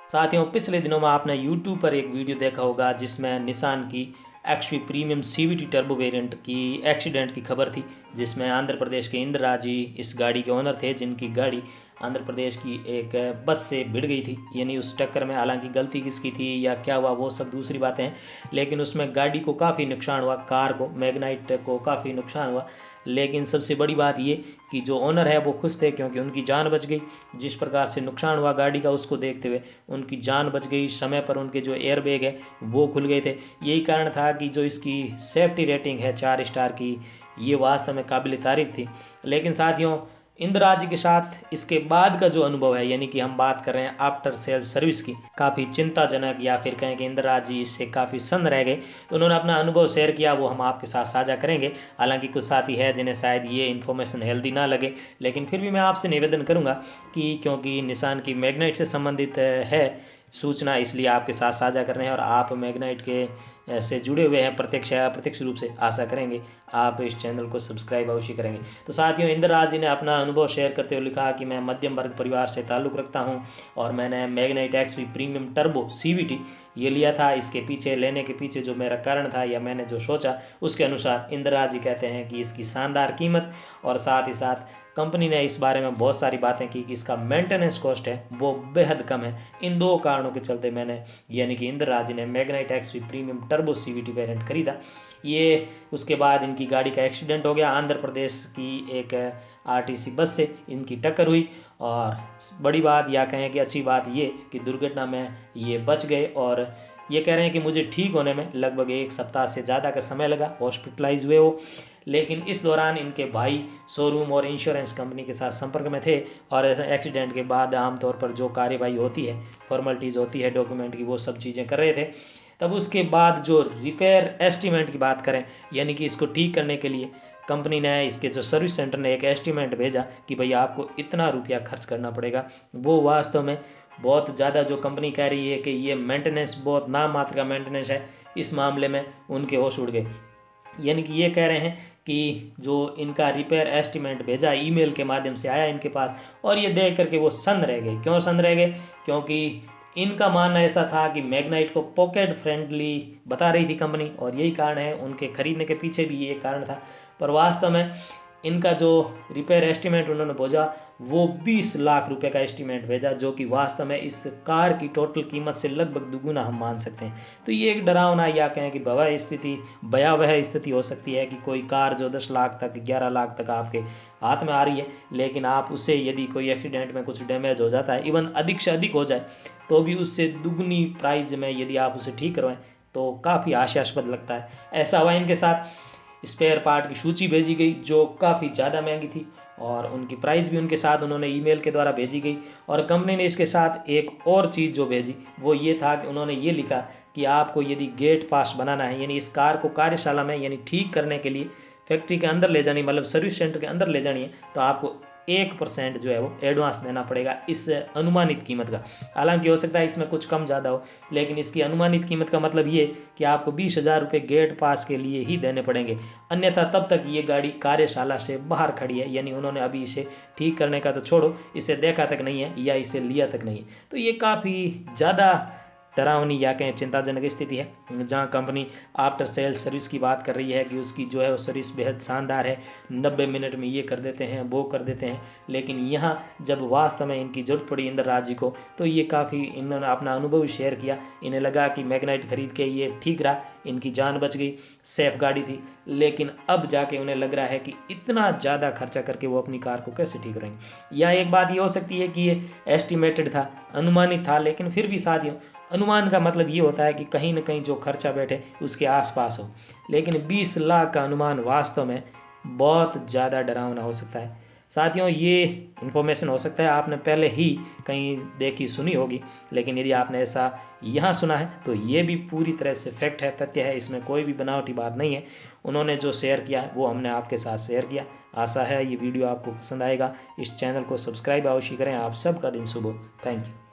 साथियों, पिछले दिनों में आपने YouTube पर एक वीडियो देखा होगा जिसमें निसान की XV premium CVT turbo variant की एक्सीडेंट की खबर थी, जिसमें आंध्र प्रदेश के इंदिरा जी इस गाड़ी के ओनर थे, जिनकी गाड़ी आंध्र प्रदेश की एक बस से भिड़ गई थी। यानी उस टक्कर में हालांकि गलती किसकी थी या क्या हुआ वो सब दूसरी बातें हैं, लेकिन उसमें गाड़ी को काफ़ी नुकसान हुआ, कार को, मैग्नाइट को काफ़ी नुकसान हुआ। लेकिन सबसे बड़ी बात ये कि जो ओनर है वो खुश थे, क्योंकि उनकी जान बच गई। जिस प्रकार से नुकसान हुआ गाड़ी का उसको देखते हुए उनकी जान बच गई। समय पर उनके जो एयर बैग है वो खुल गए थे। यही कारण था कि जो इसकी सेफ्टी रेटिंग है 4 स्टार की, ये वास्तव में काबिल तारीफ थी। लेकिन साथियों, इंदिरा जी के साथ इसके बाद का जो अनुभव है, यानी कि हम बात कर रहे हैं आफ्टर सेल सर्विस की, काफ़ी चिंताजनक, या फिर कहें कि इंदिरा जी इससे काफ़ी सन्न रह गए। तो उन्होंने अपना अनुभव शेयर किया, वो हम आपके साथ साझा करेंगे। हालांकि कुछ साथी है जिन्हें शायद ये इन्फॉर्मेशन हेल्दी ना लगे, लेकिन फिर भी मैं आपसे निवेदन करूंगा कि क्योंकि निसान की मैग्नाइट से संबंधित है सूचना, इसलिए आपके साथ साझा कर रहे हैं। और आप मैग्नाइट के से जुड़े हुए हैं प्रत्यक्ष या अप्रत्यक्ष रूप से, आशा करेंगे आप इस चैनल को सब्सक्राइब अवश्य करेंगे। तो साथियों, इंदिरा जी ने अपना अनुभव शेयर करते हुए लिखा कि मैं मध्यम वर्ग परिवार से ताल्लुक़ रखता हूं और मैंने Magnite XV premium turbo CVT ये लिया था। इसके पीछे लेने के पीछे जो मेरा कारण था या मैंने जो सोचा, उसके अनुसार इंदिरा जी कहते हैं कि इसकी शानदार कीमत और साथ ही साथ कंपनी ने इस बारे में बहुत सारी बातें की कि इसका मेंटेनेंस कॉस्ट है वो बेहद कम है। इन दो कारणों के चलते मैंने, यानी कि इंदिरा जी ने, Magnite XV premium turbo CVT variant खरीदा। ये उसके बाद इनकी गाड़ी का एक्सीडेंट हो गया। आंध्र प्रदेश की एक आरटीसी बस से इनकी टक्कर हुई, और बड़ी बात या कहें कि अच्छी बात ये कि दुर्घटना में ये बच गए। और ये कह रहे हैं कि मुझे ठीक होने में लगभग 1 सप्ताह से ज़्यादा का समय लगा, हॉस्पिटलाइज हुए वो। लेकिन इस दौरान इनके भाई शोरूम और इंश्योरेंस कंपनी के साथ संपर्क में थे, और एक्सीडेंट के बाद आमतौर पर जो कार्यवाही होती है, फॉर्मेलिटीज़ होती है डॉक्यूमेंट की, वो सब चीज़ें कर रहे थे। तब उसके बाद जो रिपेयर एस्टीमेट की बात करें, यानी कि इसको ठीक करने के लिए कंपनी ने, इसके जो सर्विस सेंटर ने एक एस्टीमेट भेजा कि भैया आपको इतना रुपया खर्च करना पड़ेगा। वो वास्तव में बहुत ज़्यादा, जो कंपनी कह रही है कि ये मेंटेनेंस बहुत नाम मात्र का मेंटेनेंस है, इस मामले में उनके होश उड़ गए। यानी कि ये कह रहे हैं कि जो इनका रिपेयर एस्टीमेट भेजा ईमेल के माध्यम से आया इनके पास, और ये देख करके वो सन्न रह गए। क्यों सन्न रह गए? क्योंकि इनका मानना ऐसा था कि मैग्नाइट को पॉकेट फ्रेंडली बता रही थी कंपनी, और यही कारण है उनके खरीदने के पीछे भी ये कारण था। पर वास्तव में इनका जो रिपेयर एस्टीमेट उन्होंने भेजा वो 20 लाख रुपए का एस्टीमेट भेजा, जो कि वास्तव में इस कार की टोटल कीमत से लगभग दुगुना हम मान सकते हैं। तो ये एक डरावना, या कहें कि भयावह स्थिति हो सकती है कि कोई कार जो 10 लाख तक, 11 लाख तक आपके हाथ में आ रही है, लेकिन आप उसे, यदि कोई एक्सीडेंट में कुछ डैमेज हो जाता है, इवन अधिक से अधिक हो जाए, तो भी उससे दुगनी प्राइस में यदि आप उसे ठीक करवाएं तो काफ़ी हास्यास्पद लगता है। ऐसा हुआ इनके साथ। स्पेयर पार्ट की सूची भेजी गई जो काफ़ी ज़्यादा महंगी थी, और उनकी प्राइस भी उनके साथ उन्होंने ईमेल के द्वारा भेजी गई। और कंपनी ने इसके साथ एक और चीज़ जो भेजी वो ये था कि उन्होंने ये लिखा कि आपको यदि गेट पास बनाना है, यानी इस कार को कार्यशाला में, यानी ठीक करने के लिए फैक्ट्री के अंदर ले जानी, मतलब सर्विस सेंटर के अंदर ले जानी है, तो आपको 1% जो है वो एडवांस देना पड़ेगा इस अनुमानित कीमत का। हालांकि हो सकता है इसमें कुछ कम ज़्यादा हो, लेकिन इसकी अनुमानित कीमत का मतलब ये कि आपको 20,000 रुपये गेट पास के लिए ही देने पड़ेंगे, अन्यथा तब तक ये गाड़ी कार्यशाला से बाहर खड़ी है। यानी उन्होंने अभी इसे ठीक करने का तो छोड़ो, इसे देखा तक नहीं है या इसे लिया तक नहीं है। तो ये काफ़ी ज़्यादा डरावनी, या कहें चिंताजनक स्थिति है, जहां कंपनी आफ्टर सेल्स सर्विस की बात कर रही है कि उसकी जो है वो सर्विस बेहद शानदार है, 90 मिनट में ये कर देते हैं, वो कर देते हैं। लेकिन यहाँ जब वास्तव में इनकी जरूरत पड़ी इंदिरा जी को, तो ये काफ़ी, इन्होंने अपना अनुभव शेयर किया। इन्हें लगा कि मैग्नाइट खरीद के ये ठीक रहा, इनकी जान बच गई, सेफ गाड़ी थी। लेकिन अब जाके उन्हें लग रहा है कि इतना ज़्यादा खर्चा करके वो अपनी कार को कैसे ठीक करेंगे। या एक बात ये हो सकती है कि ये एस्टिमेटेड था, अनुमानित था, लेकिन फिर भी साथियों, अनुमान का मतलब ये होता है कि कहीं ना कहीं जो खर्चा बैठे उसके आसपास हो। लेकिन 20 लाख का अनुमान वास्तव में बहुत ज़्यादा डरावना हो सकता है। साथियों, ये इन्फॉर्मेशन हो सकता है आपने पहले ही कहीं देखी सुनी होगी, लेकिन यदि आपने ऐसा यहाँ सुना है तो ये भी पूरी तरह से फैक्ट है, तथ्य है, इसमें कोई भी बनावटी बात नहीं है। उन्होंने जो शेयर किया है वो हमने आपके साथ शेयर किया। आशा है ये वीडियो आपको पसंद आएगा। इस चैनल को सब्सक्राइब अवश्य करें। आप सबका दिन शुभ हो। Thank you.